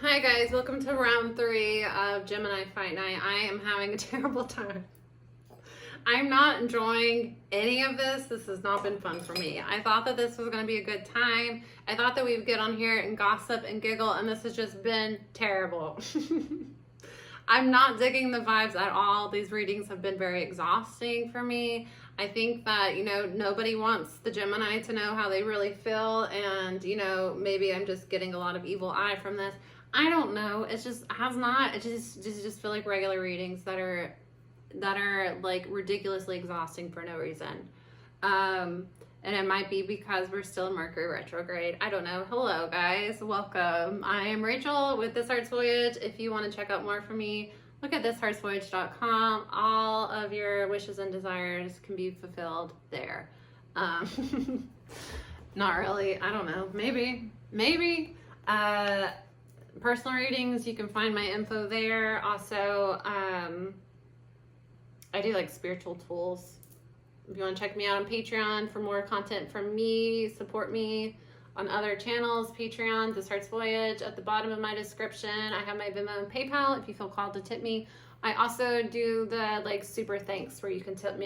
Hi guys, welcome to round 3 of Gemini Fight Night. I am having a terrible time. I'm not enjoying any of this. This has not been fun for me. I thought that this was going to be a good time. I thought that we would get on here and gossip and giggle, and this has just been terrible. I'm not digging the vibes at all. These readings have been very exhausting for me. I think that, nobody wants the Gemini to know how they really feel, and, maybe I'm just getting a lot of evil eye from this. I don't know. It just feel like regular readings that are like ridiculously exhausting for no reason. And it might be because we're still in Mercury retrograde. I don't know. Hello guys, welcome. I am Rachel with This Heart's Voyage. If you want to check out more from me, look at thisheartsvoyage.com. All of your wishes and desires can be fulfilled there. Not really. I don't know. Maybe. Personal readings, you can find my info there. Also, I do like spiritual tools. If you want to check me out on Patreon for more content from me, support me on other channels, Patreon, This Heart's Voyage. At the bottom of my description, I have my Venmo and PayPal if you feel called to tip me. I also do the super thanks where you can tip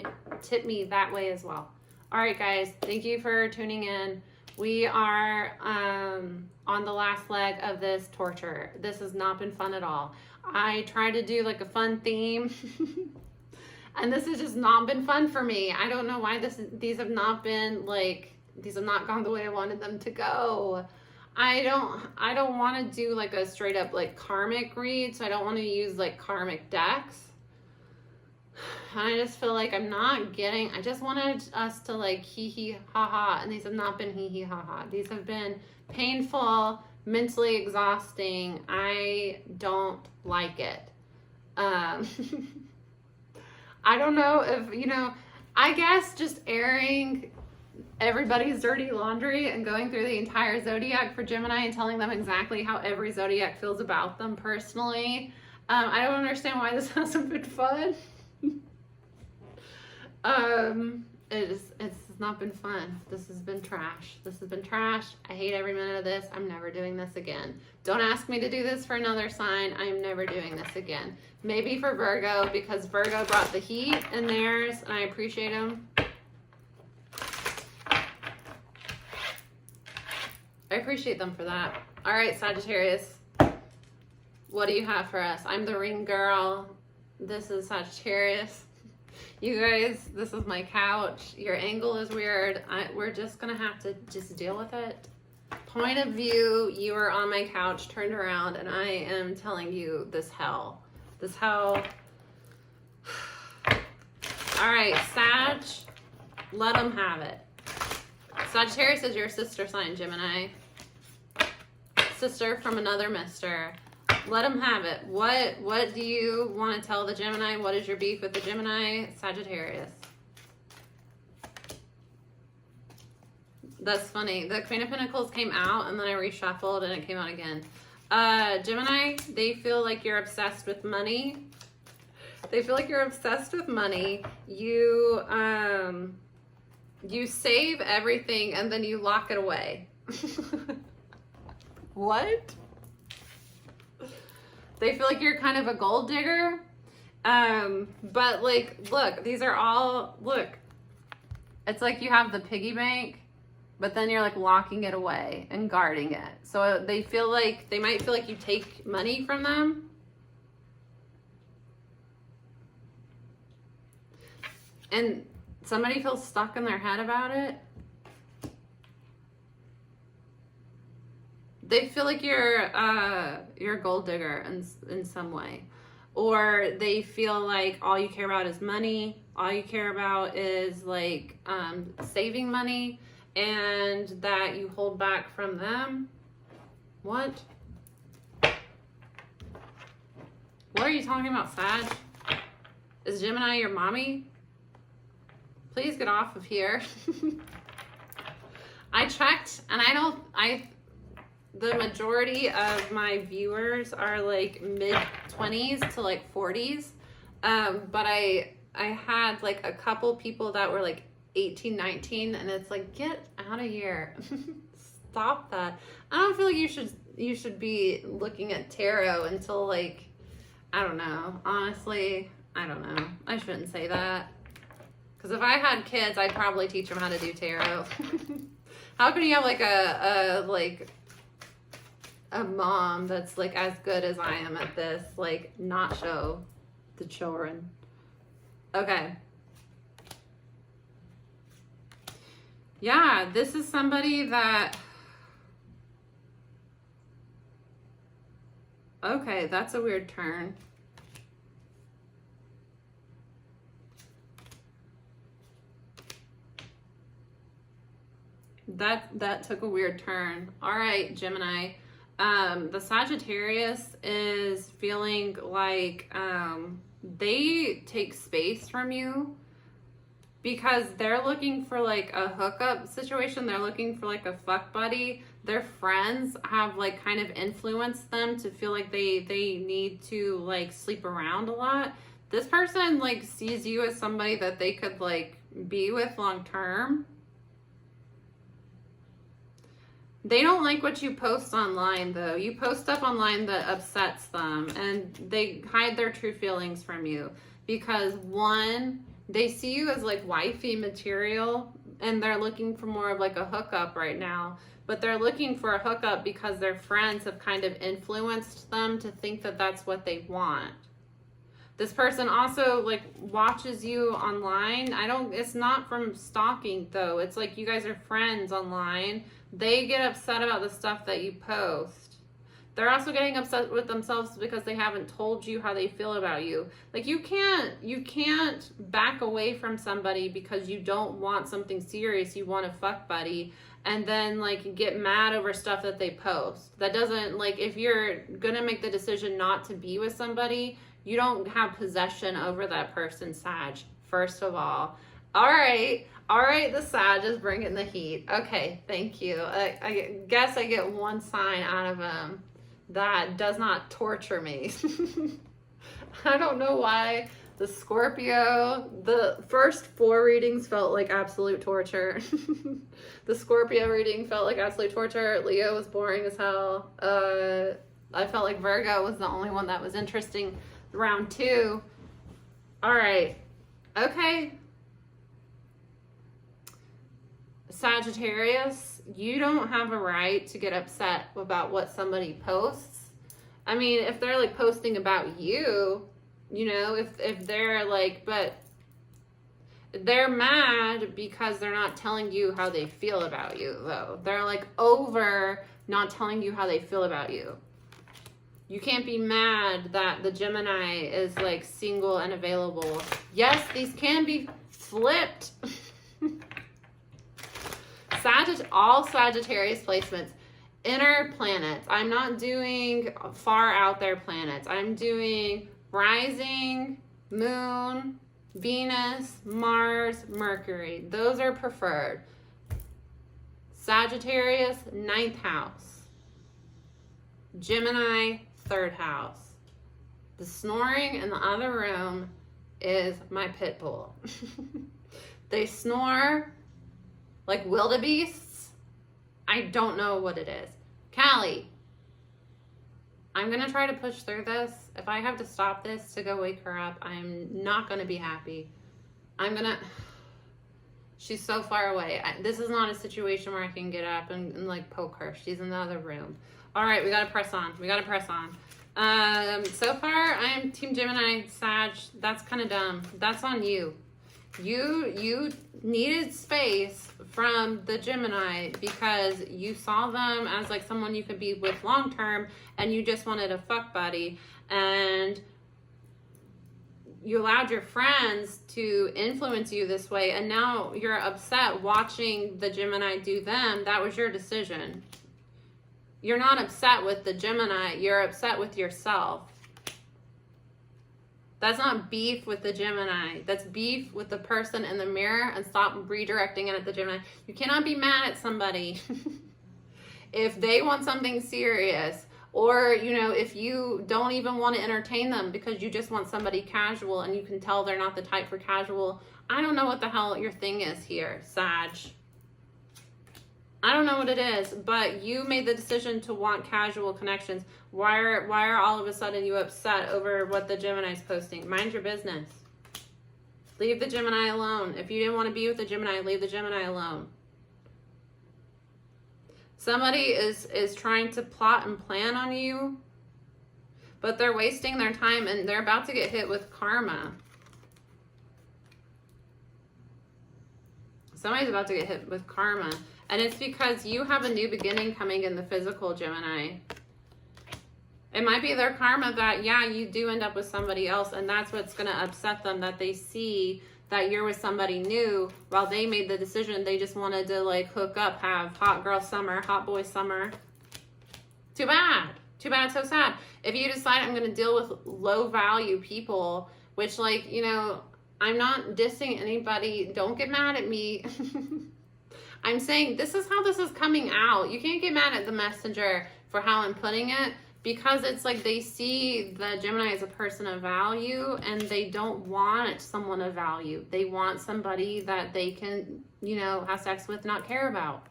me that way as well. All right, guys, thank you for tuning in. We are on the last leg of this torture. This has not been fun at all. I tried to do a fun theme and this has just not been fun for me. I don't know why these have not been these have not gone the way I wanted them to go. I don't want to do a straight up karmic read, so I don't want to use karmic decks. I just feel like I'm not getting, I just wanted us to hee hee ha ha, and these have not been hee hee ha ha. These have been painful, mentally exhausting. I don't like it. I don't know if, I guess just airing everybody's dirty laundry and going through the entire zodiac for Gemini and telling them exactly how every zodiac feels about them personally. I don't understand why this hasn't been fun. It's not been fun. This has been trash. I hate every minute of this. I'm never doing this again. Don't ask me to do this for another sign. I'm never doing this again. Maybe for Virgo, because Virgo brought the heat in theirs, and I appreciate them. I appreciate them for that. All right, Sagittarius. What do you have for us? I'm the ring girl. This is Sagittarius. You guys, this is my couch. Your angle is weird. We're just gonna have to just deal with it. Point of view, you are on my couch, turned around, and I am telling you this hell. All right, Sag, let them have it. Sagittarius is your sister sign, Gemini. Sister from another mister. Let them have it. What do you want to tell the Gemini? What is your beef with the Gemini? Sagittarius. That's funny. The Queen of Pentacles came out and then I reshuffled and it came out again. Gemini, they feel like you're obsessed with money. You save everything and then you lock it away. What? They feel like you're kind of a gold digger. But look, these are all, look, it's like you have the piggy bank, but then you're locking it away and guarding it. So they might feel like you take money from them. And somebody feels stuck in their head about it. They feel like you're a gold digger in some way. Or they feel like all you care about is money. All you care about is saving money, and that you hold back from them. What? What are you talking about, Sag? Is Gemini your mommy? Please get off of here. I checked, and the majority of my viewers are mid-20s to 40s. But I had a couple people that were 18, 19, and it's get out of here. Stop that. I don't feel like you should you should be looking at tarot until, like, I don't know. Honestly, I don't know. I shouldn't say that. Because if I had kids, I'd probably teach them how to do tarot. How can you have, like, a mom that's, like, as good as I am at this, like, not show the children? Okay. Yeah, this is somebody that... Okay, that's a weird turn. That took a weird turn. All right, Gemini. The Sagittarius is feeling like they take space from you because they're looking for like a hookup situation. They're looking for like a fuck buddy. Their friends have like kind of influenced them to feel like they need to like sleep around a lot. This person like sees you as somebody that they could like be with long term. They don't like what you post online, though. You post stuff online that upsets them, and they hide their true feelings from you because, one, they see you as, like, wifey material, and they're looking for more of, like, a hookup right now. But they're looking for a hookup because their friends have kind of influenced them to think that that's what they want. This person also, like, watches you online. It's not from stalking, though. It's like you guys are friends online. They get upset about the stuff that you post. They're also getting upset with themselves because they haven't told you how they feel about you. Like, you can't back away from somebody because you don't want something serious. You want a fuck buddy, and then, like, get mad over stuff that they post. That doesn't, like, if you're gonna make the decision not to be with somebody, you don't have possession over that person, Sag, first of all. All right, the Sag is bringing the heat. Okay, thank you. I guess I get one sign out of him that does not torture me. I don't know why the Scorpio, the first 4 readings felt like absolute torture. The Scorpio reading felt like absolute torture. Leo was boring as hell. I felt like Virgo was the only one that was interesting. Round 2. All right. Okay. Sagittarius, you don't have a right to get upset about what somebody posts. I mean, if they're like posting about you, you know, if they're like, but they're mad because they're not telling you how they feel about you, though. They're like over not telling you how they feel about you. You can't be mad that the Gemini is like single and available. Yes, these can be flipped. All Sagittarius placements, inner planets. I'm not doing far out there planets. I'm doing rising, moon, Venus, Mars, Mercury. Those are preferred. Sagittarius, 9th house. Gemini, 3rd house. The snoring in the other room is my pit bull. They snore like wildebeests. I don't know what it is. Callie, I'm going to try to push through this. If I have to stop this to go wake her up, I'm not going to be happy. She's so far away. This is not a situation where I can get up and like poke her. She's in the other room. All right, we got to press on. So far, I'm Team Gemini, Sag. That's kind of dumb. That's on you. You needed space from the Gemini because you saw them as like someone you could be with long term, and you just wanted a fuck buddy, and you allowed your friends to influence you this way, and now you're upset watching the Gemini do them. That was your decision. You're not upset with the Gemini, you're upset with yourself. That's not beef with the Gemini. That's beef with the person in the mirror, and stop redirecting it at the Gemini. You cannot be mad at somebody if they want something serious, or, you know, if you don't even want to entertain them because you just want somebody casual and you can tell they're not the type for casual. I don't know what the hell your thing is here, Sag. I don't know what it is, but you made the decision to want casual connections. Why are all of a sudden you upset over what the Gemini's posting? Mind your business. Leave the Gemini alone. If you didn't want to be with the Gemini, leave the Gemini alone. Somebody is trying to plot and plan on you, but they're wasting their time and they're about to get hit with karma. Somebody's about to get hit with karma. And it's because you have a new beginning coming in the physical, Gemini. It might be their karma that, yeah, you do end up with somebody else, and that's what's going to upset them, that they see that you're with somebody new while they made the decision. They just wanted to, like, hook up, have hot girl summer, hot boy summer. Too bad. Too bad, so sad. If you decide I'm going to deal with low value people, which, like, you know, I'm not dissing anybody. Don't get mad at me. I'm saying this is how this is coming out. You can't get mad at the messenger for how I'm putting it, because it's like they see the Gemini as a person of value and they don't want someone of value. They want somebody that they can, you know, have sex with, not care about.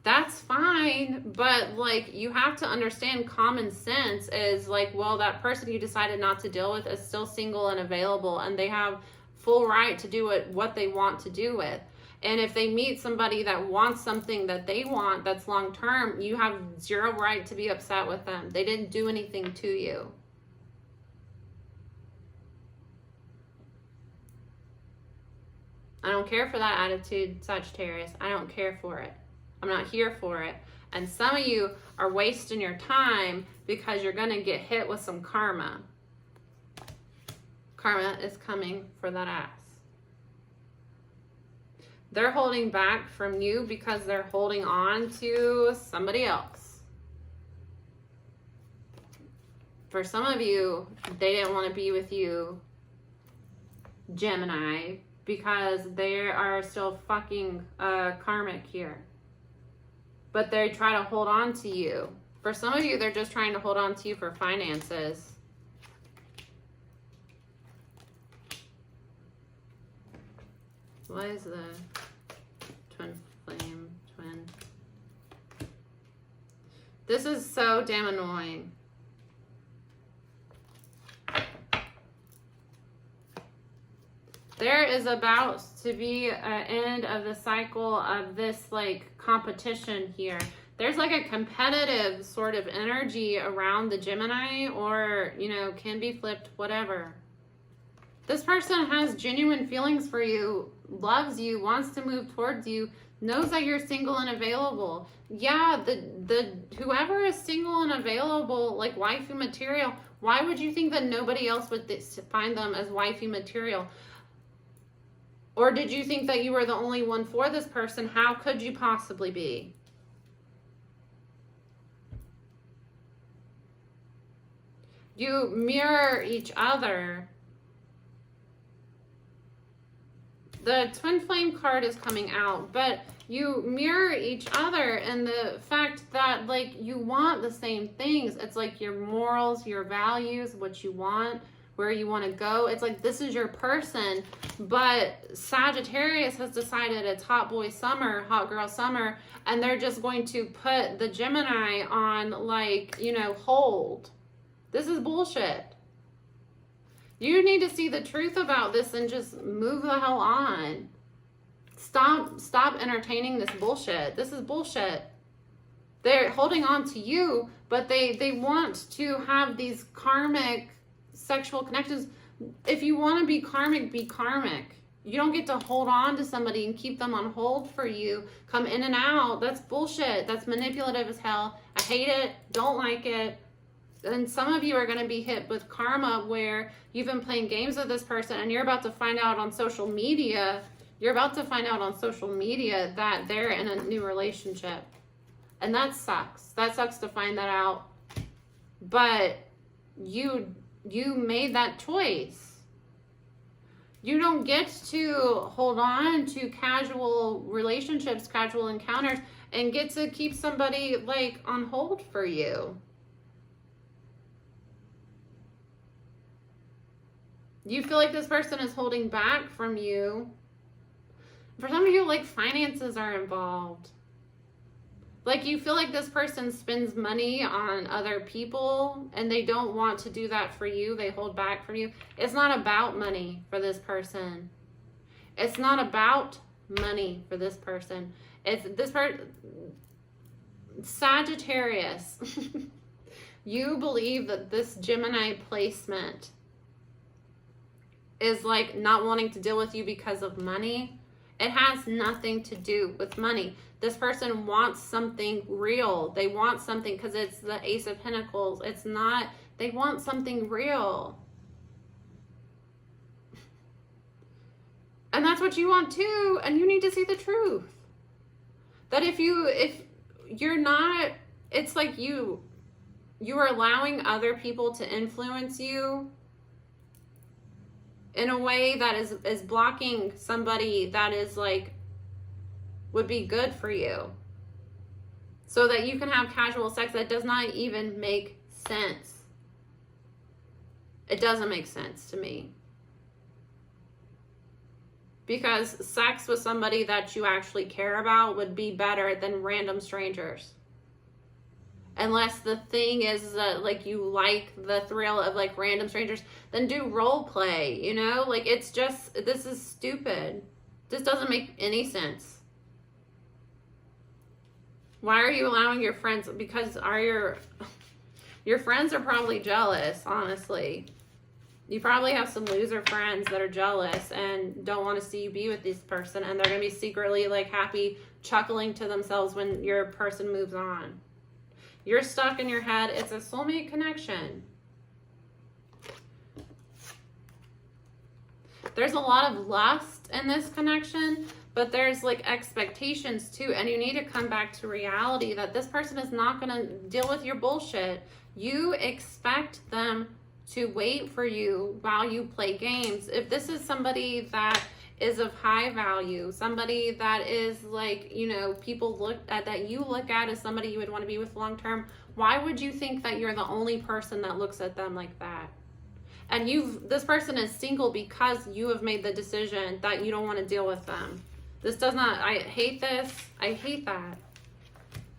That's fine, but like you have to understand common sense is like, well, that person you decided not to deal with is still single and available, and they have full right to do what they want to do with. And if they meet somebody that wants something that they want that's long term, you have zero right to be upset with them. They didn't do anything to you. I don't care for that attitude, Sagittarius. I don't care for it. I'm not here for it. And some of you are wasting your time because you're going to get hit with some karma. Karma is coming for that ass. They're holding back from you because they're holding on to somebody else. For some of you, they didn't want to be with you, Gemini, because they are still fucking karmic here. But they try to hold on to you. For some of you, they're just trying to hold on to you for finances. What is the twin flame, twin? This is so damn annoying. There is about to be an end of the cycle of this like competition here. There's like a competitive sort of energy around the Gemini, or, you know, can be flipped, whatever. This person has genuine feelings for you, loves you, wants to move towards you, knows that you're single and available. Yeah, the whoever is single and available, like wifey material, why would you think that nobody else would find them as wifey material? Or did you think that you were the only one for this person? How could you possibly be? You mirror each other. The twin flame card is coming out, but you mirror each other in the fact that like you want the same things. It's like your morals, your values, what you want, where you want to go. It's like this is your person, but Sagittarius has decided it's hot boy summer, hot girl summer, and they're just going to put the Gemini on like, you know, hold. This is bullshit. You need to see the truth about this and just move the hell on. Stop entertaining this bullshit. This is bullshit. They're holding on to you, but they want to have these karmic sexual connections. If you want to be karmic, be karmic. You don't get to hold on to somebody and keep them on hold for you. Come in and out. That's bullshit. That's manipulative as hell. I hate it. Don't like it. And some of you are going to be hit with karma where you've been playing games with this person and you're about to find out on social media. You're about to find out on social media that they're in a new relationship. And that sucks. That sucks to find that out. But you made that choice. You don't get to hold on to casual relationships, casual encounters, and get to keep somebody like on hold for you. You feel like this person is holding back from you For some of you, like, finances are involved. Like, you feel like this person spends money on other people and they don't want to do that for you. They hold back from you. It's not about money for this person. It's not about money for this person. It's this part, Sagittarius. You believe that this Gemini placement is like not wanting to deal with you because of money. It has nothing to do with money. This person wants something real. They want something because it's the Ace of Pentacles. It's not, they want something real. And that's what you want too. And you need to see the truth. That if you're not, it's like you are allowing other people to influence you in a way that is blocking somebody that is like, would be good for you. So that you can have casual sex that does not even make sense. It doesn't make sense to me. Because sex with somebody that you actually care about would be better than random strangers. Unless the thing is that, like, you like the thrill of, like, random strangers, then do role play, you know? Like, it's just, this is stupid. This doesn't make any sense. Why are you allowing your friends, because your friends are probably jealous, honestly. You probably have some loser friends that are jealous and don't want to see you be with this person, and they're going to be secretly, like, happy, chuckling to themselves when your person moves on. You're stuck in your head. It's a soulmate connection. There's a lot of lust in this connection, but there's like expectations too. And you need to come back to reality that this person is not going to deal with your bullshit. You expect them to wait for you while you play games. If this is somebody that is of high value, somebody that is like, you know, people look at, that you look at as somebody you would want to be with long term, why would you think that you're the only person that looks at them like that? And this person is single because you have made the decision that you don't want to deal with them. This does not, I hate this. I hate that.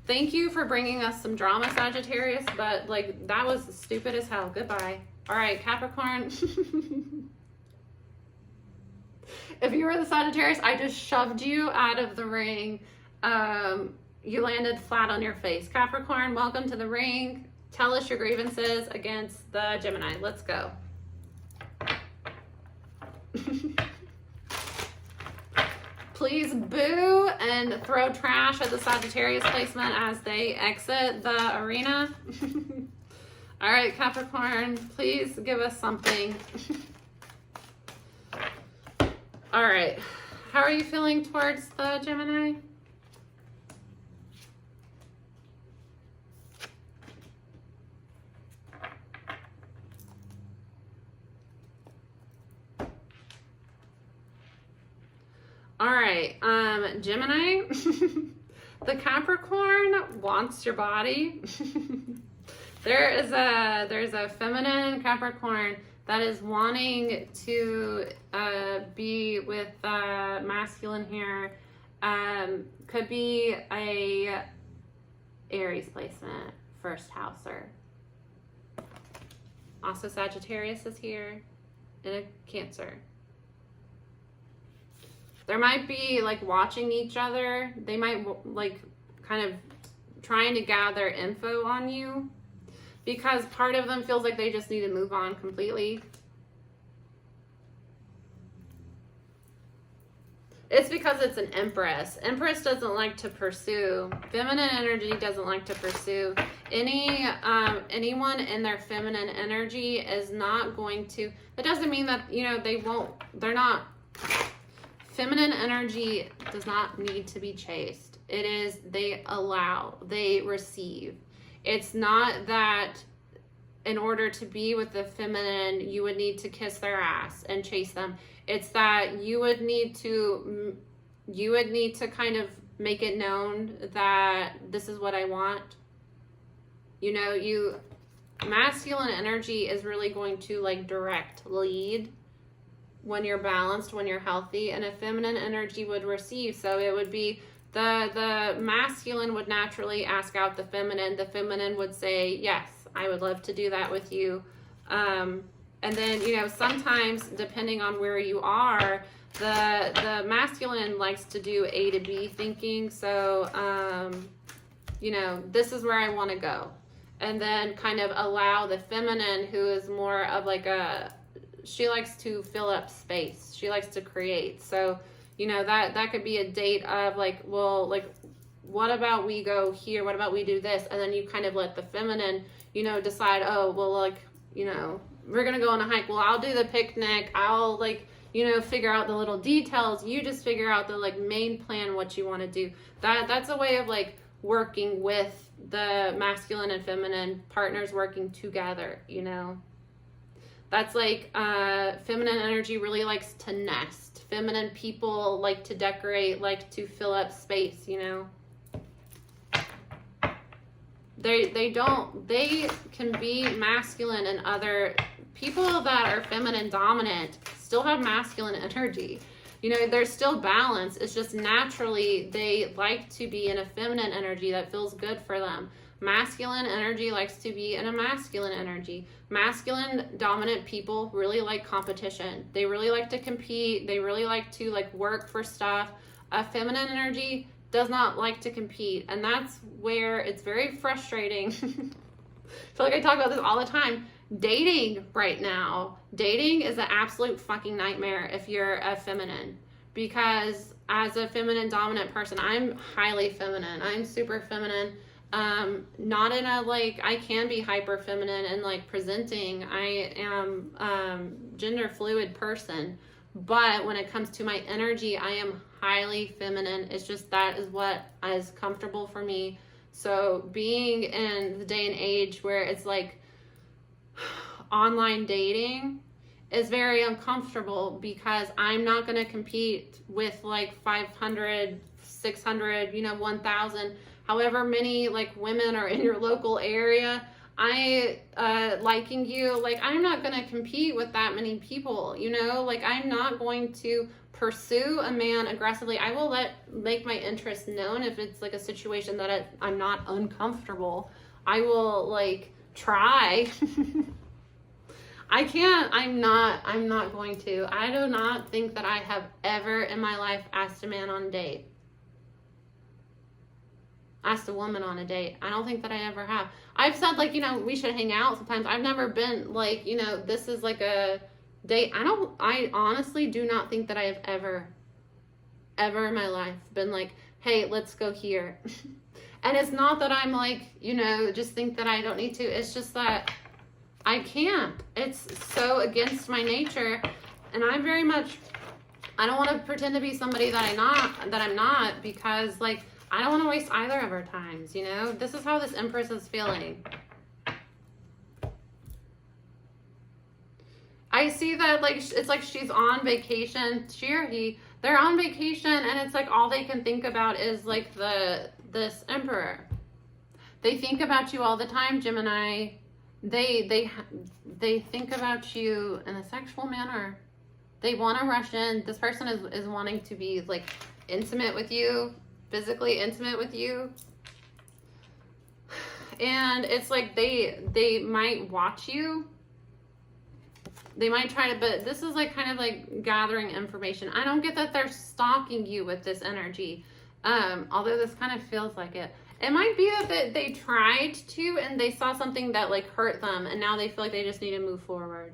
Thank you for bringing us some drama, Sagittarius, but like that was stupid as hell. Goodbye. All right, Capricorn. If you were the Sagittarius, I just shoved you out of the ring. You landed flat on your face. Capricorn, welcome to the ring. Tell us your grievances against the Gemini. Let's go. Please boo and throw trash at the Sagittarius placement as they exit the arena. All right, Capricorn, please give us something. All right, how are you feeling towards the Gemini? All right, Gemini, the Capricorn wants your body. There's a feminine Capricorn that is wanting to be with masculine here. Could be a Aries placement, first houser. Also Sagittarius is here, and a Cancer. There might be like watching each other. They might like kind of trying to gather info on you because part of them feels like they just need to move on completely. It's because it's an Empress. Empress doesn't like to pursue. Feminine energy doesn't like to pursue. Anyone in their feminine energy is not going to, that doesn't mean that, you know, they're not. Feminine energy does not need to be chased. It is, they allow, they receive. It's not that in order to be with the feminine, you would need to kiss their ass and chase them. It's that you would need to kind of make it known that this is what I want. You know, masculine energy is really going to like direct, lead. when you're balanced, when you're healthy, and a feminine energy would receive. So it would be the masculine would naturally ask out the feminine would say, yes, I would love to do that with you. And then, you know, sometimes depending on where you are, the masculine likes to do A to B thinking. So, you know, this is where I want to go. And then kind of allow the feminine, who is more of like she likes to fill up space. She likes to create. So, you know, that could be a date of like, well, like, what about we go here? What about we do this? And then you kind of let the feminine, you know, decide, oh, well, like, you know, we're going to go on a hike. Well, I'll do the picnic. I'll like, you know, figure out the little details. You just figure out the like main plan, what you want to do. That's a way of like working with the masculine and feminine partners working together, you know. That's like feminine energy really likes to nest. Feminine people like to decorate, like to fill up space, you know. They can be masculine, and other people that are feminine dominant still have masculine energy. You know, there's still balance. It's just naturally they like to be in a feminine energy that feels good for them. Masculine energy likes to be in a masculine energy. Masculine dominant people really like competition. They really like to compete. They really like to like work for stuff. A feminine energy does not like to compete. And that's where it's very frustrating. I feel like I talk about this all the time. Dating right now, dating is an absolute fucking nightmare if you're a feminine. Because as a feminine dominant person, I'm highly feminine. I'm super feminine. Not in a like, I can be hyper feminine and like presenting. I am gender fluid person, but when it comes to my energy, I am highly feminine. It's just that is what is comfortable for me. So being in the day and age where it's like online dating is very uncomfortable, because I'm not going to compete with like 500, 600, you know, 1,000, however many like women are in your local area. I liking you, like I'm not going to compete with that many people, you know, like I'm not going to pursue a man aggressively. I will make my interest known if it's like a situation that I'm not uncomfortable. I will like try. I'm not going to. I do not think that I have ever in my life asked a man on a date. Asked a woman on a date. I don't think that I ever have. I've said like, you know, we should hang out sometimes. I've never been like, you know, this is like a date. I honestly do not think that I have ever in my life been like, hey, let's go here. And it's not that I'm like, you know, just think that I don't need to. It's just that I can't. It's so against my nature. And I don't want to pretend to be somebody that I'm not, because like, I don't want to waste either of our times, you know? This is how this Empress is feeling. I see that like, it's like she's on vacation. She or he, they're on vacation, and it's like all they can think about is like this Emperor. They think about you all the time, Gemini. They think about you in a sexual manner. They want to rush in. This person is wanting to be like intimate with you, physically intimate with you. And it's like they might watch you. They might try to, but this is like kind of like gathering information. I don't get that they're stalking you with this energy. Although this kind of feels like it. It might be that they tried to and they saw something that like hurt them, and now they feel like they just need to move forward.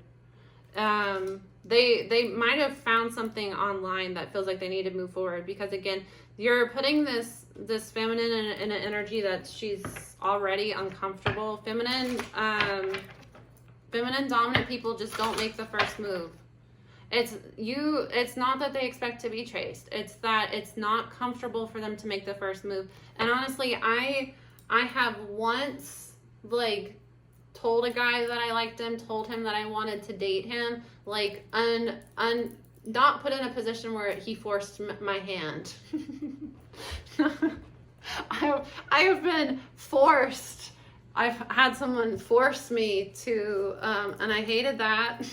They might have found something online that feels like they need to move forward, because again, you're putting this feminine in an energy that she's already uncomfortable. Feminine dominant people just don't make the first move. It's not that they expect to be chased. It's that it's not comfortable for them to make the first move. And honestly, I have once like told a guy that I liked him, told him that I wanted to date him, like not put in a position where he forced my hand. I have been forced. I've had someone force me to, and I hated that.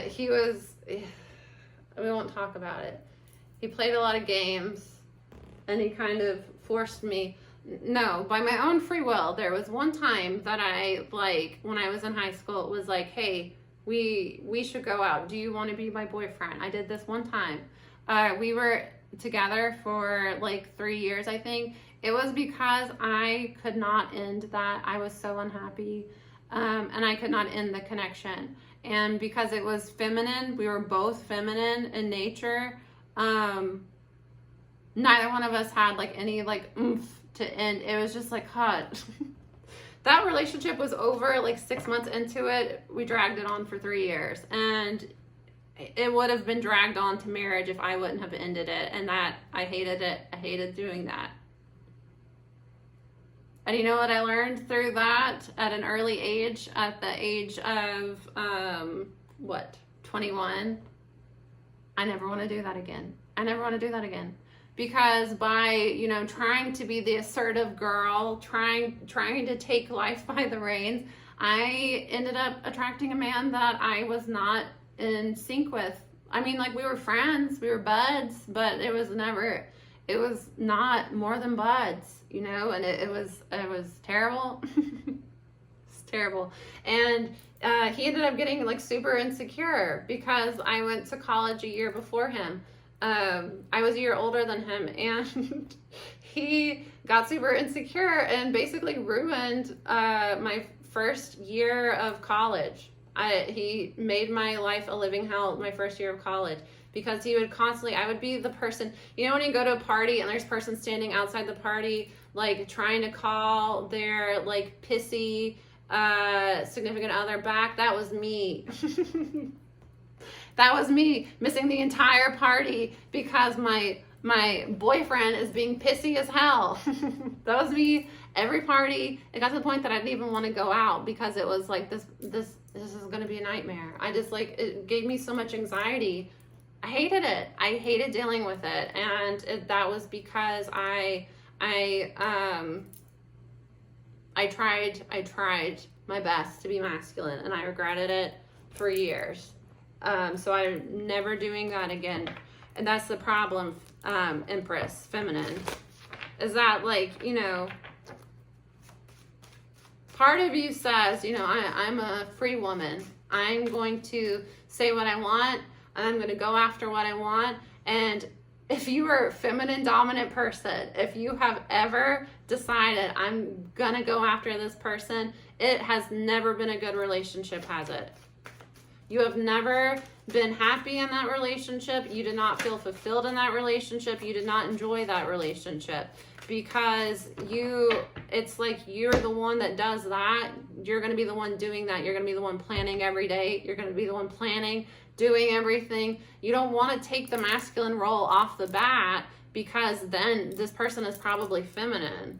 He was, we won't talk about it. He played a lot of games, and he kind of forced me. No, by my own free will. There was one time that I, like, when I was in high school, it was like, hey, we should go out. Do you want to be my boyfriend? I did this one time. We were together for like 3 years, I think. It was because I could not end that. I was so unhappy, and I could not end the connection. And because it was feminine, we were both feminine in nature. Neither one of us had like any like oomph to end. It was just like hot. That relationship was over like 6 months into it. We dragged it on for 3 years, and it would have been dragged on to marriage if I wouldn't have ended it. And that, I hated it. I hated doing that. And you know what I learned through that at an early age, at the age of 21? I never want to do that again. I never want to do that again. Because by, you know, trying to be the assertive girl, trying to take life by the reins, I ended up attracting a man that I was not in sync with. I mean, like, we were friends, we were buds, but it was not more than buds, you know, and it was terrible. It's terrible. And he ended up getting like super insecure because I went to college a year before him. I was a year older than him, and he got super insecure and basically ruined my first year of college. He made my life a living hell my first year of college, because he would constantly, I would be the person, you know, when you go to a party and there's a person standing outside the party, like trying to call their like pissy significant other back. That was me. That was me missing the entire party because my boyfriend is being pissy as hell. That was me every party. It got to the point that I didn't even want to go out because it was like this is going to be a nightmare. I just, like, it gave me so much anxiety. I hated it. I hated dealing with it. And that was because I tried my best to be masculine, and I regretted it for years. So I'm never doing that again. And that's the problem, Empress, feminine, is that, like, you know, part of you says, you know, I'm a free woman. I'm going to say what I want, and I'm going to go after what I want. And if you are a feminine dominant person, if you have ever decided I'm going to go after this person, it has never been a good relationship, has it? You have never been happy in that relationship. You did not feel fulfilled in that relationship. You did not enjoy that relationship because it's like you're the one that does that. You're going to be the one doing that. You're going to be the one planning every day. You're going to be the one planning, doing everything. You don't want to take the masculine role off the bat because then this person is probably feminine.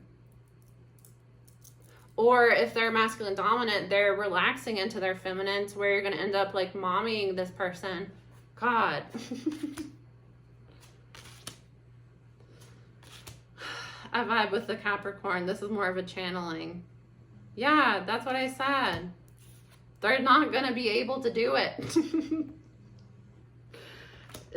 Or if they're masculine dominant, they're relaxing into their feminine to where you're going to end up like mommying this person. God. I vibe with the Capricorn. This is more of a channeling. Yeah, that's what I said. They're not going to be able to do it.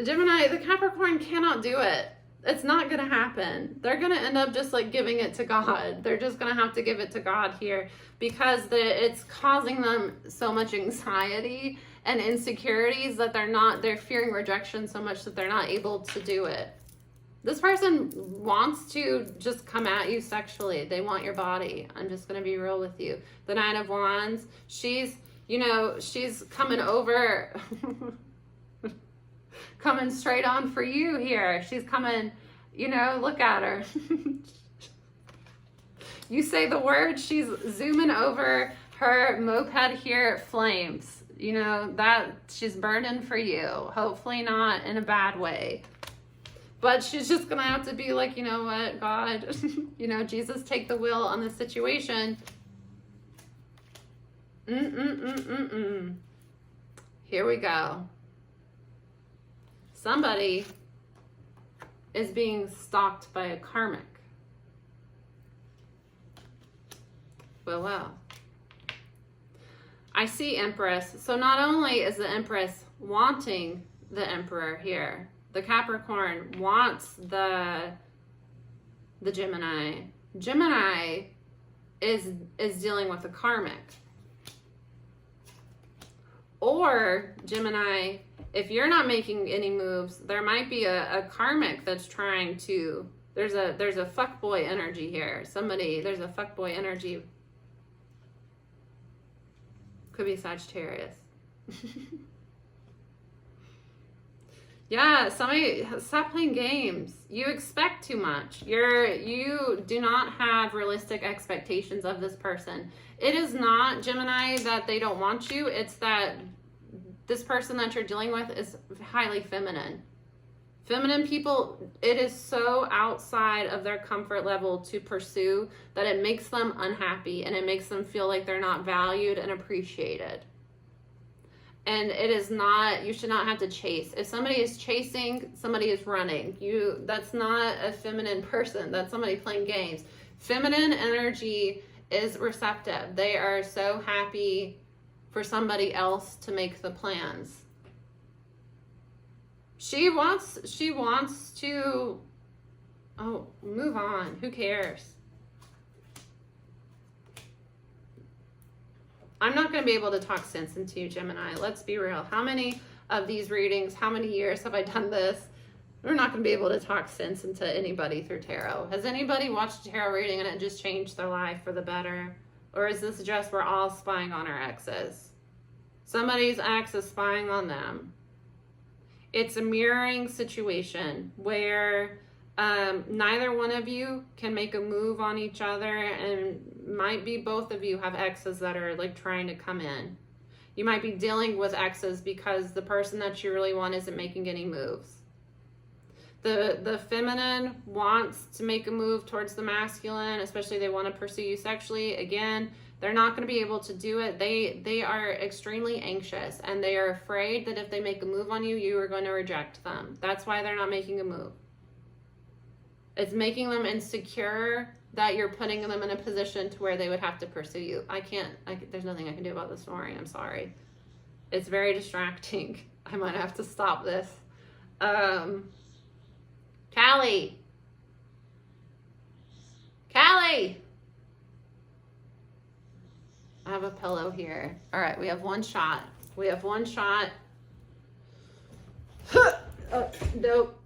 Gemini, the Capricorn cannot do it. It's not going to happen. They're going to end up just like giving it to God. They're just going to have to give it to God here because it's causing them so much anxiety and insecurities that they're fearing rejection so much that they're not able to do it. This person wants to just come at you sexually. They want your body. I'm just going to be real with you. The Nine of Wands, she's coming over... coming straight on for you here. She's coming, you know, look at her. You say the word, she's zooming over her moped here, flames. You know, that she's burning for you. Hopefully not in a bad way. But she's just going to have to be like, you know what, God, you know, Jesus, take the wheel on this situation. Here we go. Somebody is being stalked by a karmic. Well. I see Empress. So not only is the Empress wanting the Emperor here, the Capricorn wants the Gemini. Gemini is dealing with a karmic. Or Gemini, if you're not making any moves, there might be a karmic that's trying to, there's a fuckboy energy here. There's a fuckboy energy. Could be Sagittarius. Yeah, somebody, stop playing games. You expect too much. You do not have realistic expectations of this person. It is not, Gemini, that they don't want you. It's that this person that you're dealing with is highly feminine. Feminine people, it is so outside of their comfort level to pursue that it makes them unhappy and it makes them feel like they're not valued and appreciated. And it is not, you should not have to chase. If somebody is chasing, somebody is running. That's not a feminine person. That's somebody playing games. Feminine energy is receptive. They are so happy for somebody else to make the plans. She wants to, oh, move on. Who cares? I'm not going to be able to talk sense into you, Gemini. Let's be real. How many of these readings, how many years have I done this? We're not going to be able to talk sense into anybody through tarot. Has anybody watched a tarot reading and it just changed their life for the better? Or is this just we're all spying on our exes? Somebody's ex is spying on them. It's a mirroring situation where neither one of you can make a move on each other, and might be both of you have exes that are like trying to come in. You might be dealing with exes because the person that you really want isn't making any moves. The feminine wants to make a move towards the masculine, especially they want to pursue you sexually. Again, they're not going to be able to do it. They are extremely anxious and they are afraid that if they make a move on you, you are going to reject them. That's why they're not making a move. It's making them insecure that you're putting them in a position to where they would have to pursue you. There's nothing I can do about this story. I'm sorry. It's very distracting. I might have to stop this. Callie. I have a pillow here. All right, we have one shot. Oh, nope.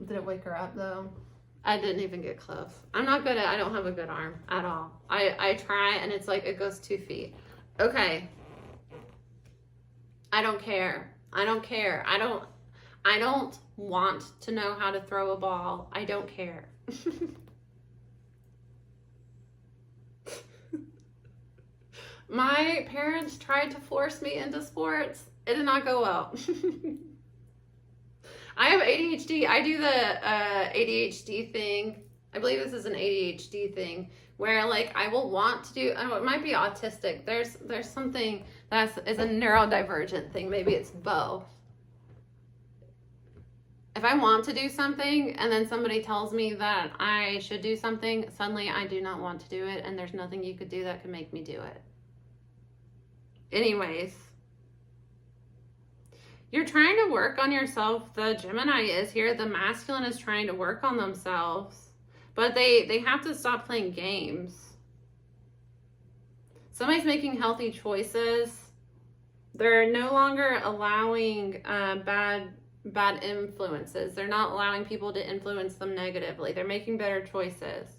Did it wake her up though? I didn't even get close. I don't have a good arm at all. I try and it's like it goes 2 feet. Okay. I don't care. I don't want to know how to throw a ball. I don't care. My parents tried to force me into sports. It did not go well. I have ADHD. I do the ADHD thing. I believe this is an ADHD thing where like I will want to do, it might be autistic. There's something is a neurodivergent thing. Maybe it's both. If I want to do something and then somebody tells me that I should do something, suddenly I do not want to do it and there's nothing you could do that could make me do it. Anyways, you're trying to work on yourself. The Gemini is here. The masculine is trying to work on themselves, but they have to stop playing games. Somebody's making healthy choices. They're no longer allowing bad influences. They're not allowing people to influence them negatively. They're making better choices.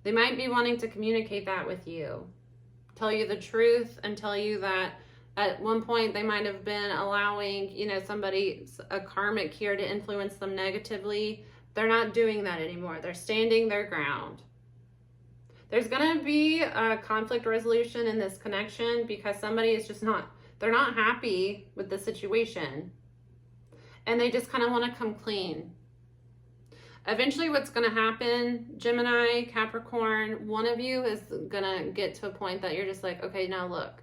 They might be wanting to communicate that with you. Tell you the truth and tell you that at one point they might have been allowing, a karmic here to influence them negatively. They're not doing that anymore. They're standing their ground. There's going to be a conflict resolution in this connection because somebody is just they're not happy with the situation. And they just kind of want to come clean. Eventually what's going to happen, Gemini, Capricorn, one of you is going to get to a point that you're just like, okay, now look.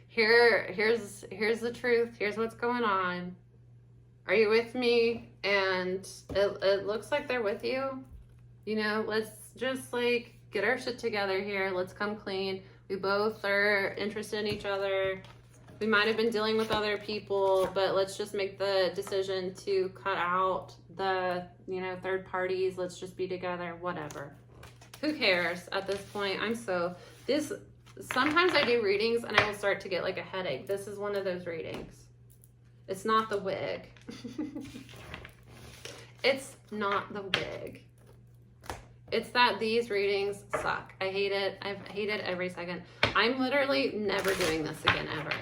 Here's the truth. Here's what's going on. Are you with me? And it looks like they're with you. Let's just like get our shit together here. Let's come clean. We both are interested in each other. We might have been dealing with other people, but let's just make the decision to cut out the, you know, third parties. Let's just be together, whatever. Who cares at this point? Sometimes I do readings and I will start to get like a headache. This is one of those readings. It's not the wig. It's not the wig. It's that these readings suck. I hate it. I've hated every second. I'm literally never doing this again, ever.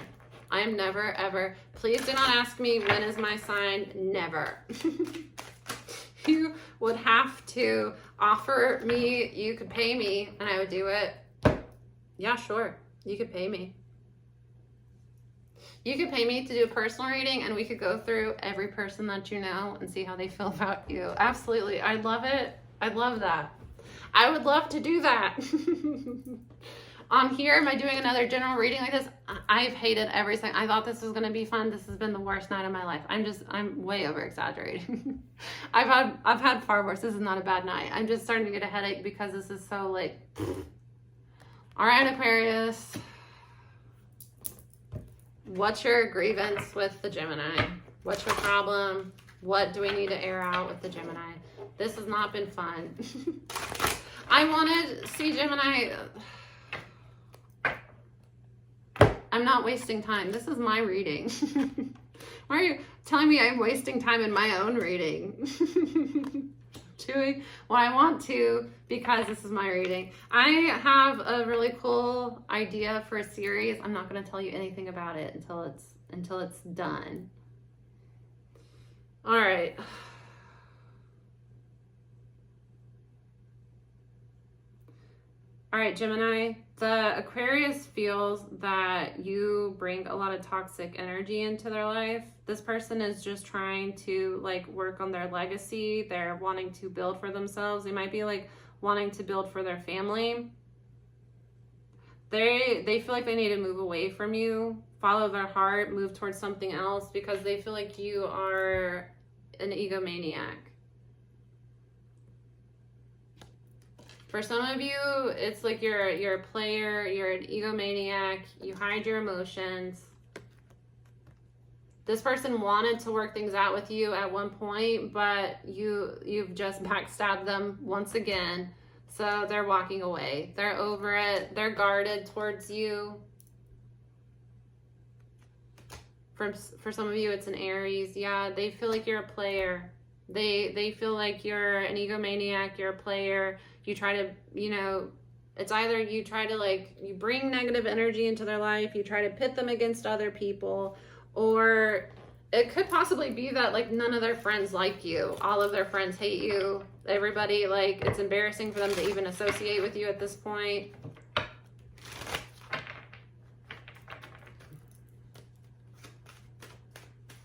I am never, ever. Please do not ask me when is my sign. Never. You would have to offer me, you could pay me, and I would do it. Yeah, sure. You could pay me. You could pay me to do a personal reading, and we could go through every person that you know and see how they feel about you. Absolutely. I love it. I love that. I would love to do that. On here, am I doing another general reading like this? I've hated every second. I thought this was going to be fun. This has been the worst night of my life. I'm way over exaggerating. I've had far worse. This is not a bad night. I'm just starting to get a headache because this is so like, all right, Aquarius. What's your grievance with the Gemini? What's your problem? What do we need to air out with the Gemini? This has not been fun. I wanted, see, Gemini, I'm not wasting time. This is my reading. Why are you telling me I'm wasting time in my own reading? Doing what I want to because this is my reading. I have a really cool idea for a series. I'm not going to tell you anything about it until it's done. All right. All right, Gemini, the Aquarius feels that you bring a lot of toxic energy into their life. This person is just trying to like work on their legacy. They're wanting to build for themselves. They might be like wanting to build for their family. They feel like they need to move away from you, follow their heart, move towards something else because they feel like you are an egomaniac. For some of you, it's like you're a player, you're an egomaniac, you hide your emotions. This person wanted to work things out with you at one point, but you've just backstabbed them once again. So they're walking away. They're over it. They're guarded towards you. For some of you, it's an Aries. Yeah, they feel like you're a player. They feel like you're an egomaniac, you're a player. You try to, you know, it's either you try to like, you bring negative energy into their life, you try to pit them against other people, or it could possibly be that like none of their friends like you. All of their friends hate you. Everybody, like, it's embarrassing for them to even associate with you at this point.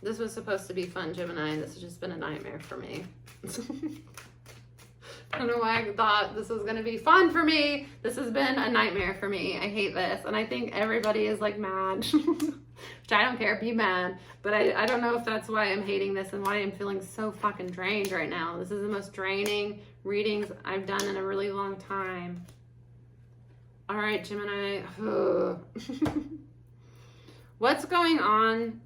This was supposed to be fun, Gemini. This has just been a nightmare for me. I don't know why I thought this was going to be fun for me. This has been a nightmare for me. I hate this. And I think everybody is like mad. Which I don't care, be mad. But I don't know if that's why I'm hating this and why I'm feeling so fucking drained right now. This is the most draining readings I've done in a really long time. All right, Gemini. What's going on?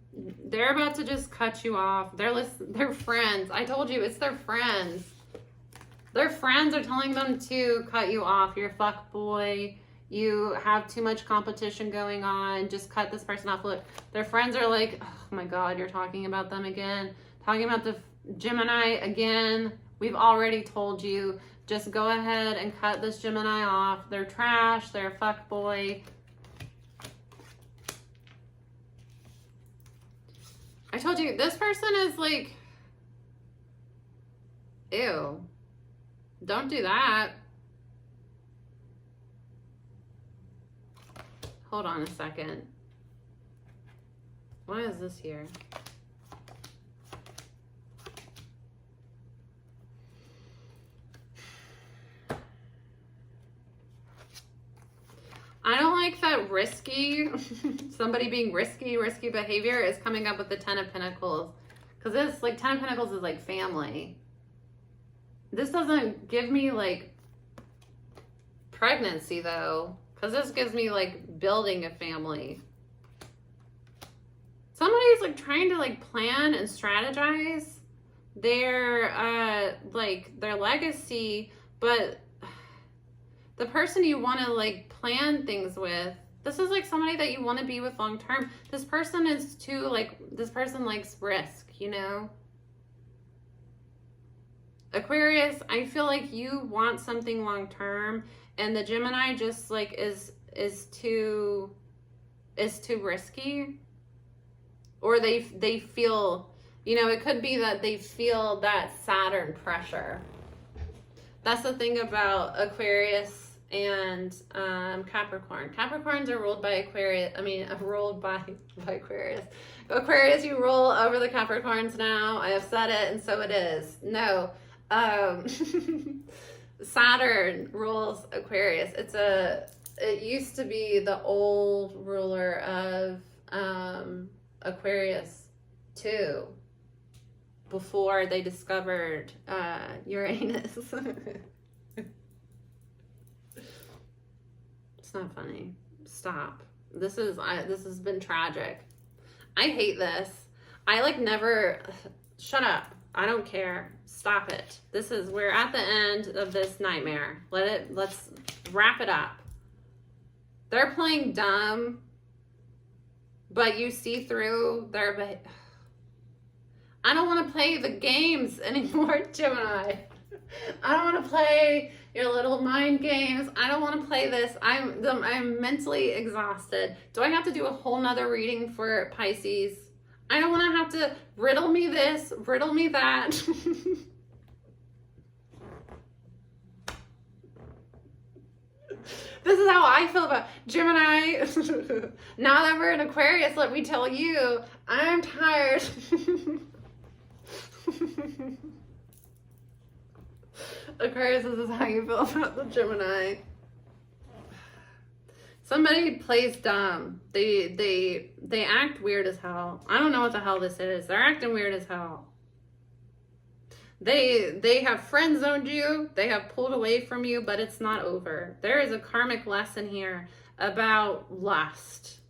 They're about to just cut you off. They're friends. I told you, it's their friends. Their friends are telling them to cut you off. You're a fuck boy. You have too much competition going on. Just cut this person off. Look, their friends are like, oh my God, you're talking about them again. Talking about the Gemini again. We've already told you. Just go ahead and cut this Gemini off. They're trash. They're a fuck boy. I told you, this person is like, ew. Don't do that. Hold on a second. Why is this here? I don't like that risky, somebody being risky behavior is coming up with the 10 of Pentacles. Because this, like, 10 of Pentacles is like family. This doesn't give me like pregnancy though, because this gives me like building a family. Somebody's like trying to like plan and strategize their like their legacy, but the person you want to like plan things with, this is like somebody that you want to be with long term. This person is too like, this person likes risk, you know? Aquarius, I feel like you want something long term, and the Gemini just like is too risky. Or they feel, you know, it could be that they feel that Saturn pressure. That's the thing about Aquarius and Capricorn. Capricorns are ruled by Aquarius. I mean, ruled by Aquarius. Aquarius, you rule over the Capricorns now. I have said it, and so it is. No. Saturn rules Aquarius. It used to be the old ruler of Aquarius too, before they discovered Uranus. It's not funny. Stop. This has been tragic. I hate this. I like never. Shut up. I don't care. Stop it. We're at the end of this nightmare. Let's wrap it up. They're playing dumb, but you see through their. I don't want to play the games anymore, Gemini. I don't want to play your little mind games. I don't want to play this. I'm mentally exhausted. Do I have to do a whole nother reading for Pisces? I don't want to have to riddle me this, riddle me that. This is how I feel about Gemini. Now that we're in Aquarius, let me tell you, I'm tired. Aquarius, this is how you feel about the Gemini. Somebody plays dumb. They act weird as hell. I don't know what the hell this is. They're acting weird as hell. They have friend zoned you. They have pulled away from you, but it's not over. There is a karmic lesson here about lust.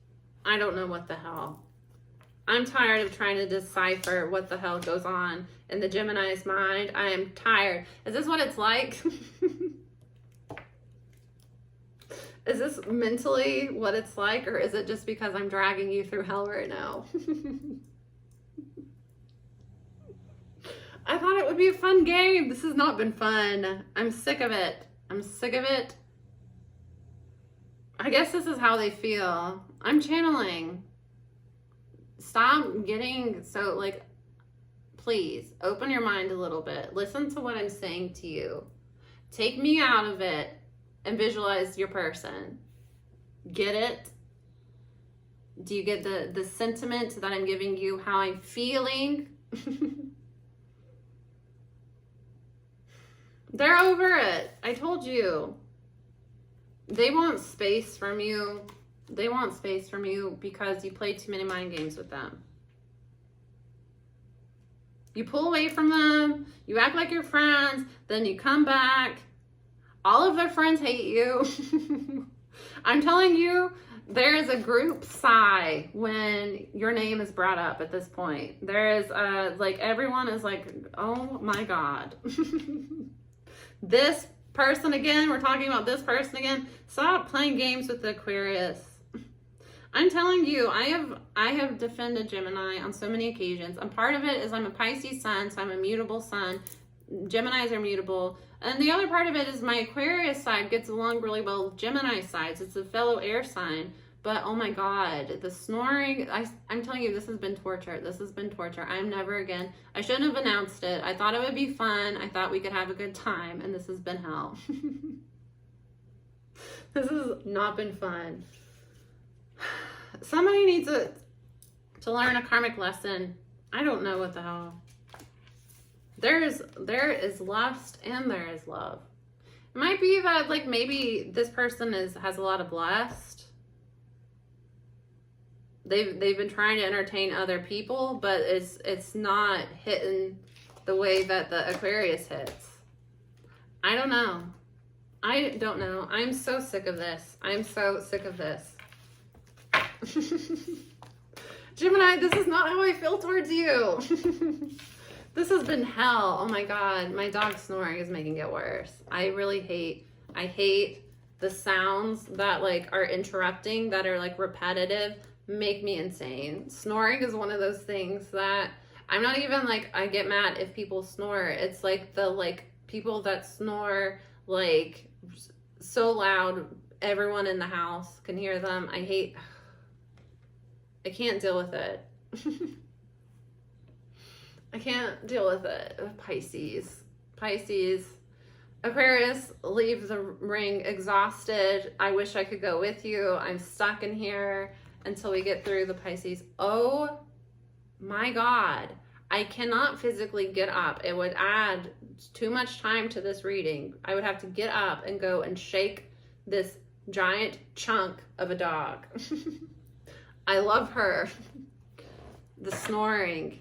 I don't know what the hell. I'm tired of trying to decipher what the hell goes on in the Gemini's mind. I am tired. Is this what it's like? Is this mentally what it's like, or is it just because I'm dragging you through hell right now? I thought it would be a fun game. This has not been fun. I'm sick of it. I'm sick of it. I guess this is how they feel. I'm channeling. Stop getting so, like, please open your mind a little bit. Listen to what I'm saying to you. Take me out of it and visualize your person. Get it? Do you get the sentiment that I'm giving you, how I'm feeling? They're over it. I told you. They want space from you. They want space from you because you play too many mind games with them. You pull away from them. You act like you're friends. Then you come back. All of their friends hate you. I'm telling you, there is a group sigh when your name is brought up at this point. There is like, everyone is like, oh my God. This person again, we're talking about this person again. Stop playing games with the Aquarius. I'm telling you, I have defended Gemini on so many occasions. And part of it is I'm a Pisces sun, so I'm a mutable sun. Geminis are mutable. And the other part of it is my Aquarius side gets along really well with Gemini sides. It's a fellow air sign. But oh my God, the snoring, I'm telling you, this has been torture. This has been torture. I'm never again. I shouldn't have announced it. I thought it would be fun. I thought we could have a good time. And this has been hell. This has not been fun. Somebody needs to learn a karmic lesson. I don't know what the hell. There is lust and there is love. It might be that like maybe this person has a lot of lust. They've been trying to entertain other people, but it's not hitting the way that the Aquarius hits. I don't know. I don't know. I'm so sick of this. I'm so sick of this. Gemini, this is not how I feel towards you. This has been hell. Oh my God. My dog snoring is making it worse. I hate the sounds that like are interrupting, that are like repetitive, make me insane. Snoring is one of those things that I'm not even like, I get mad if people snore. It's like the like people that snore like so loud, everyone in the house can hear them. I can't deal with it. I can't deal with it. Pisces. Aquarius, leave the ring exhausted. I wish I could go with you. I'm stuck in here until we get through the Pisces. Oh my God. I cannot physically get up. It would add too much time to this reading. I would have to get up and go and shake this giant chunk of a dog. I love her. The snoring.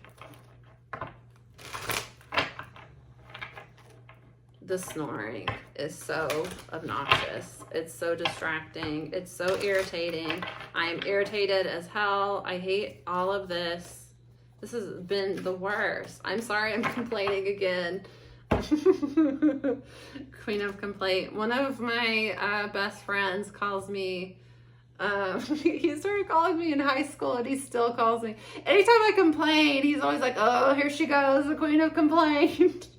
The snoring is so obnoxious. It's so distracting. It's so irritating. I am irritated as hell. I hate all of this. This has been the worst. I'm sorry I'm complaining again. Queen of complaint. One of my best friends calls me, he started calling me in high school and he still calls me. Anytime I complain, he's always like, oh, here she goes, the queen of complaint.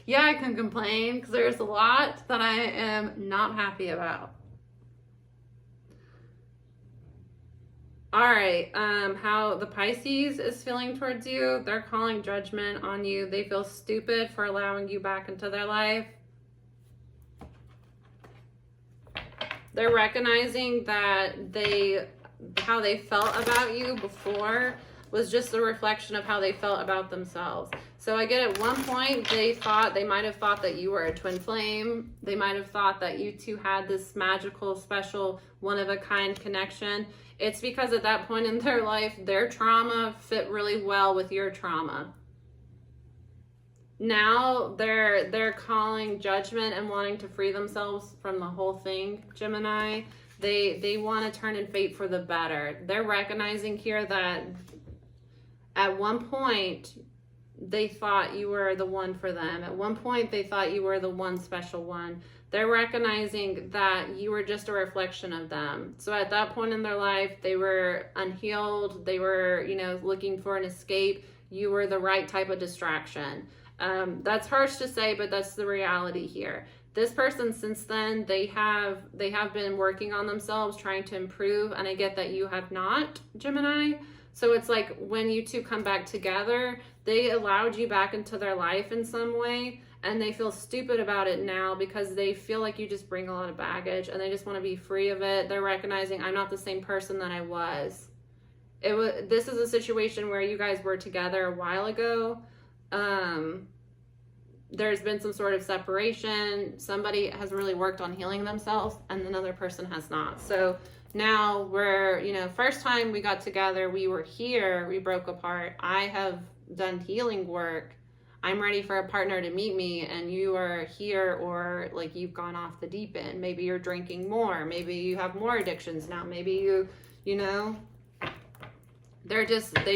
Yeah, I can complain because there's a lot that I am not happy about. All right, how the Pisces is feeling towards you. They're calling judgment on you. They feel stupid for allowing you back into their life. They're recognizing that how they felt about you before was just a reflection of how they felt about themselves. So I get at one point they might have thought that you were a twin flame. They might have thought that you two had this magical, special, one-of-a-kind connection. It's because at that point in their life, their trauma fit really well with your trauma. Now they're calling judgment and wanting to free themselves from the whole thing, Gemini. They want to turn in fate for the better. They're recognizing here that at one point they thought you were the one for them. At one point they thought you were the one special one. They're recognizing that you were just a reflection of them. So at that point in their life, they were unhealed. They were, looking for an escape. You were the right type of distraction. That's harsh to say, but that's the reality here. This person, since then, they have been working on themselves, trying to improve. And I get that you have not, Gemini. So it's like when you two come back together, they allowed you back into their life in some way. And they feel stupid about it now because they feel like you just bring a lot of baggage and they just want to be free of it. They're recognizing I'm not the same person that I was. This is a situation where you guys were together a while ago. There's been some sort of separation. Somebody has really worked on healing themselves and another person has not. So now we're, first time we got together, we were here, we broke apart. I have done healing work. I'm ready for a partner to meet me and you are here, or like you've gone off the deep end. Maybe you're drinking more. Maybe you have more addictions now. Maybe they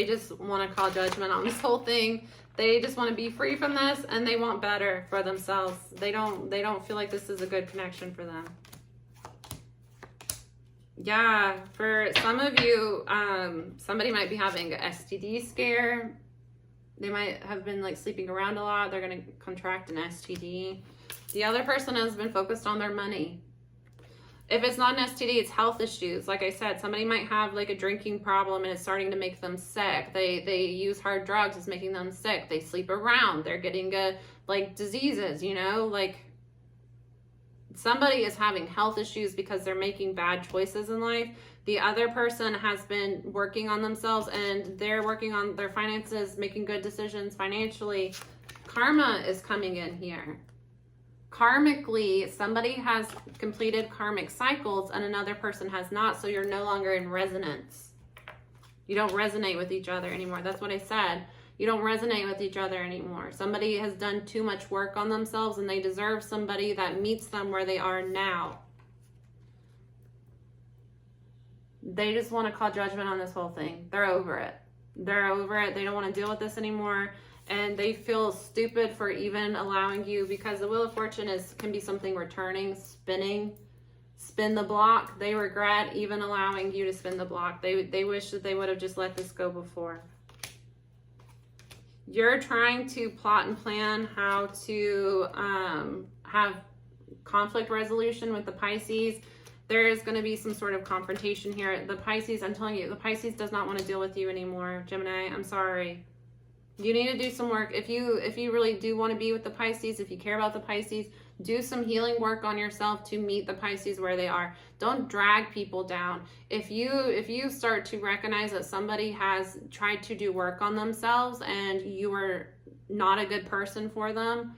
just want to call judgment on this whole thing. They just want to be free from this and they want better for themselves. They don't feel like this is a good connection for them. Yeah, for some of you, somebody might be having an STD scare. They might have been like sleeping around a lot. They're going to contract an STD. The other person has been focused on their money. If it's not an STD, it's health issues. Like I said, somebody might have like a drinking problem and it's starting to make them sick. They use hard drugs, it's making them sick. They sleep around. They're getting like diseases, like somebody is having health issues because they're making bad choices in life. The other person has been working on themselves and they're working on their finances, making good decisions financially. Karma is coming in here. Karmically, somebody has completed karmic cycles and another person has not, so you're no longer in resonance. You don't resonate with each other anymore. That's what I said. You don't resonate with each other anymore. Somebody has done too much work on themselves and they deserve somebody that meets them where they are now. They just want to call judgment on this whole thing. They're over it. They're over it. They don't want to deal with this anymore. And they feel stupid for even allowing you, because the Wheel of Fortune can be something returning, spinning, spin the block. They regret even allowing you to spin the block. They wish that they would have just let this go before. You're trying to plot and plan how to have conflict resolution with the Pisces. There is going to be some sort of confrontation here. The Pisces, I'm telling you, the Pisces does not want to deal with you anymore, Gemini. I'm sorry. You need to do some work. If you really do want to be with the Pisces, if you care about the Pisces, do some healing work on yourself to meet the Pisces where they are. Don't drag people down. If you start to recognize that somebody has tried to do work on themselves and you are not a good person for them,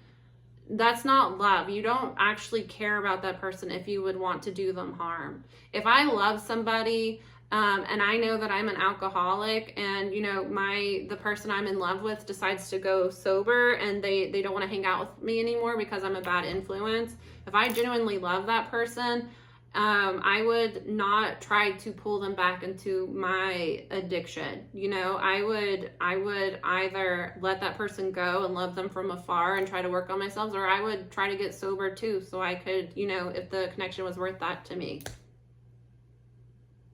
that's not love. You don't actually care about that person if you would want to do them harm. If I love somebody, and I know that I'm an alcoholic, and you know the person I'm in love with decides to go sober and they don't want to hang out with me anymore because I'm a bad influence. If I genuinely love that person, I would not try to pull them back into my addiction. You know, I would either let that person go and love them from afar and try to work on myself, or I would try to get sober too, so I could, you know, if the connection was worth that to me.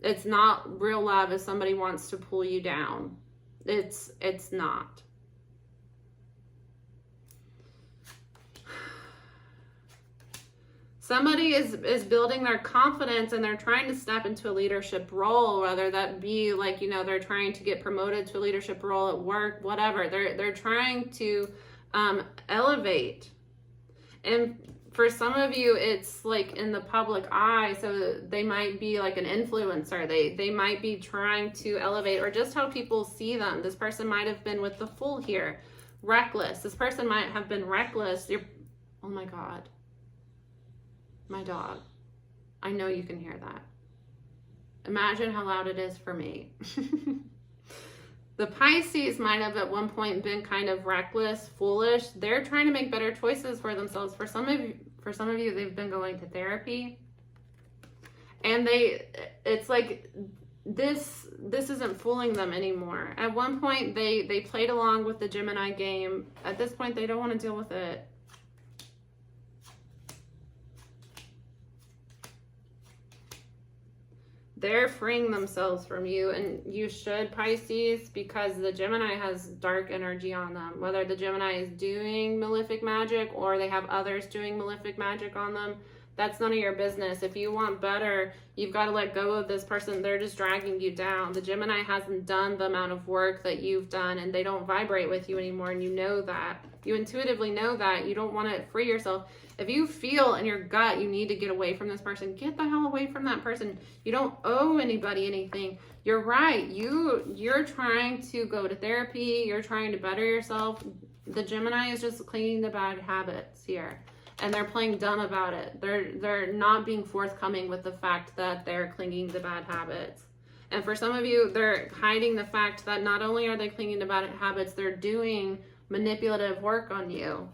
It's not real love if somebody wants to pull you down. It's not. Somebody is building their confidence and they're trying to step into a leadership role, whether that be like, you know, they're trying to get promoted to a leadership role at work, whatever. They're trying to elevate. And for some of you, it's like in the public eye, so they might be like an influencer. They might be trying to elevate, or just how people see them. This person might have been with the Fool here, reckless. This person might have been reckless. Oh my God. My dog. I know you can hear that. Imagine how loud it is for me. The Pisces might have at one point been kind of reckless, foolish. They're trying to make better choices for themselves. For some of you, they've been going to therapy. And it's like this isn't fooling them anymore. At one point, they played along with the Gemini game. At this point, they don't want to deal with it. They're freeing themselves from you, and you should, Pisces, because the Gemini has dark energy on them. Whether the Gemini is doing malefic magic or they have others doing malefic magic on them, that's none of your business. If you want better, you've got to let go of this person. They're just dragging you down. The Gemini hasn't done the amount of work that you've done, and they don't vibrate with you anymore, and you know that. You intuitively know that. You don't want to free yourself. If you feel in your gut you need to get away from this person, get the hell away from that person. You don't owe anybody anything. You're right. You're trying to go to therapy. You're trying to better yourself. The Gemini is just clinging to bad habits here. And they're playing dumb about it. They're not being forthcoming with the fact that they're clinging to bad habits. And for some of you, they're hiding the fact that not only are they clinging to bad habits, they're doing manipulative work on you.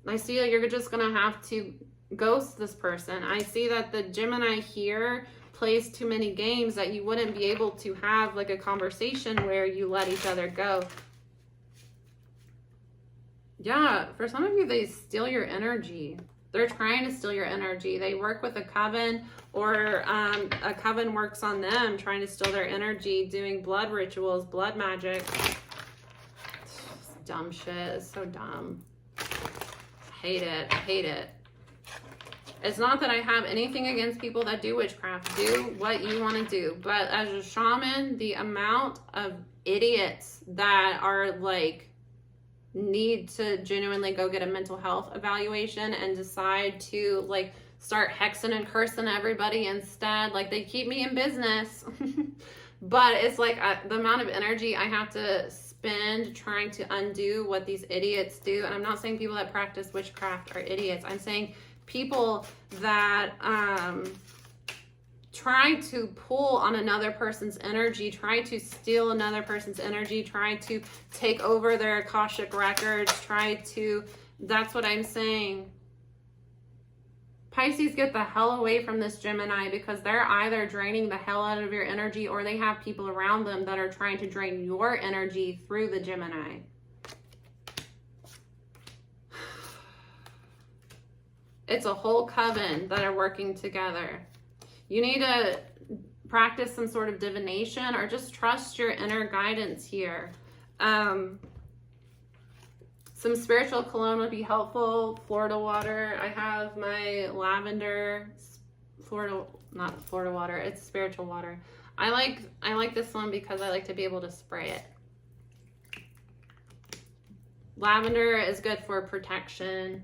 I see that you're just going to have to ghost this person. I see that the Gemini here plays too many games that you wouldn't be able to have like a conversation where you let each other go. Yeah, for some of you, they steal your energy. They're trying to steal your energy. They work with a coven, or a coven works on them, trying to steal their energy, doing blood rituals, blood magic. It's dumb shit. It's so dumb. I hate it. I hate it. It's not that I have anything against people that do witchcraft. Do what you want to do. But as a shaman, the amount of idiots that are like, need to genuinely go get a mental health evaluation and decide to like start hexing and cursing everybody instead. Like, they keep me in business. But it's like the amount of energy I have to spend trying to undo what these idiots do. And I'm not saying people that practice witchcraft are idiots. I'm saying people that try to pull on another person's energy, try to steal another person's energy, try to take over their Akashic records, that's what I'm saying. Pisces, get the hell away from this Gemini, because they're either draining the hell out of your energy, or they have people around them that are trying to drain your energy through the Gemini. It's a whole coven that are working together. You need to practice some sort of divination, or just trust your inner guidance here. Some spiritual cologne would be helpful. Florida water. I have my lavender, not Florida water, it's spiritual water. I like this one because I like to be able to spray it. Lavender is good for protection.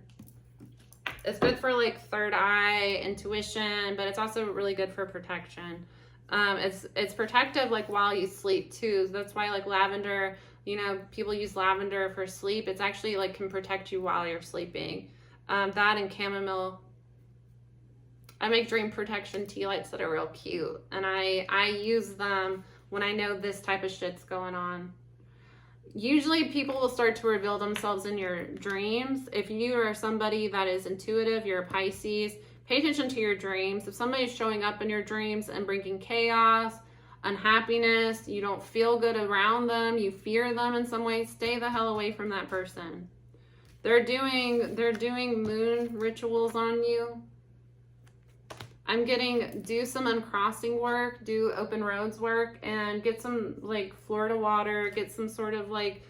It's good for like third eye, intuition, but it's also really good for protection. It's protective like while you sleep too. So that's why like lavender, you know, people use lavender for sleep. It's actually like can protect you while you're sleeping. That and chamomile. I make dream protection tea lights that are real cute, and I use them when I know this type of shit's going on. Usually people will start to reveal themselves in your dreams. If you are somebody that is intuitive, you're a Pisces, pay attention to your dreams. If somebody's showing up in your dreams and bringing chaos, unhappiness, you don't feel good around them, you fear them in some way, stay the hell away from that person. They're doing moon rituals on you. I'm getting, do some uncrossing work, do open roads work, and get some like Florida water, get some sort of like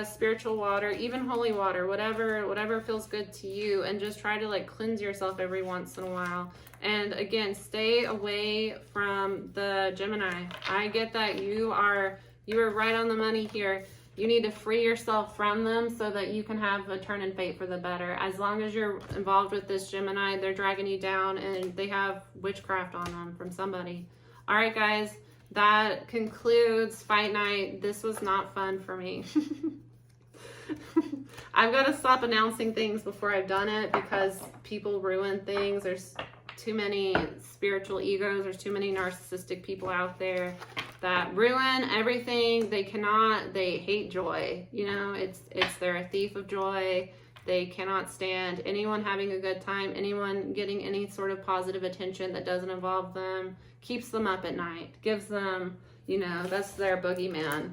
spiritual water, even holy water, whatever feels good to you, and just try to like cleanse yourself every once in a while. And again, stay away from the Gemini. I get that you are right on the money here. You need to free yourself from them so that you can have a turn in fate for the better. As long as you're involved with this Gemini, they're dragging you down, and they have witchcraft on them from somebody. All right, guys, that concludes Fight Night. This was not fun for me. I've got to stop announcing things before I've done it, because people ruin things. There's too many spiritual egos. There's too many narcissistic people out there that ruin everything. They hate joy. You know, they're a thief of joy. They cannot stand anyone having a good time, anyone getting any sort of positive attention that doesn't involve them, keeps them up at night, gives them, you know, that's their boogeyman.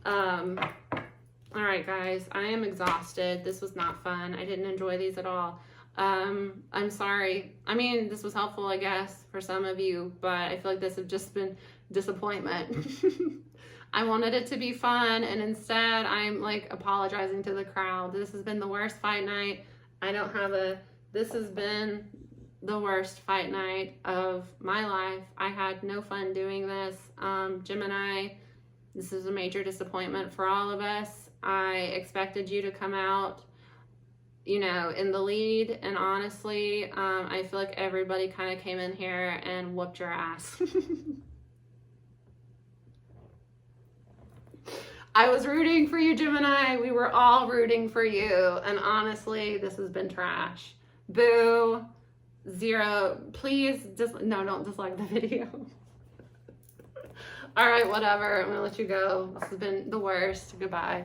All right, guys, I am exhausted. This was not fun. I didn't enjoy these at all. I'm sorry. I mean, this was helpful, I guess, for some of you, but I feel like this has just been disappointment. I wanted it to be fun, and instead I'm like apologizing to the crowd. This has been the worst fight night. This has been the worst fight night of my life. I had no fun doing this. Gemini, this is a major disappointment for all of us. I expected you to come out, you know, in the lead, and honestly, I feel like everybody kind of came in here and whooped your ass. I was rooting for you, Gemini. We were all rooting for you, and honestly, this has been trash. Boo. 0. Please, don't dislike the video. All right, whatever. I'm gonna let you go. This has been the worst. Goodbye.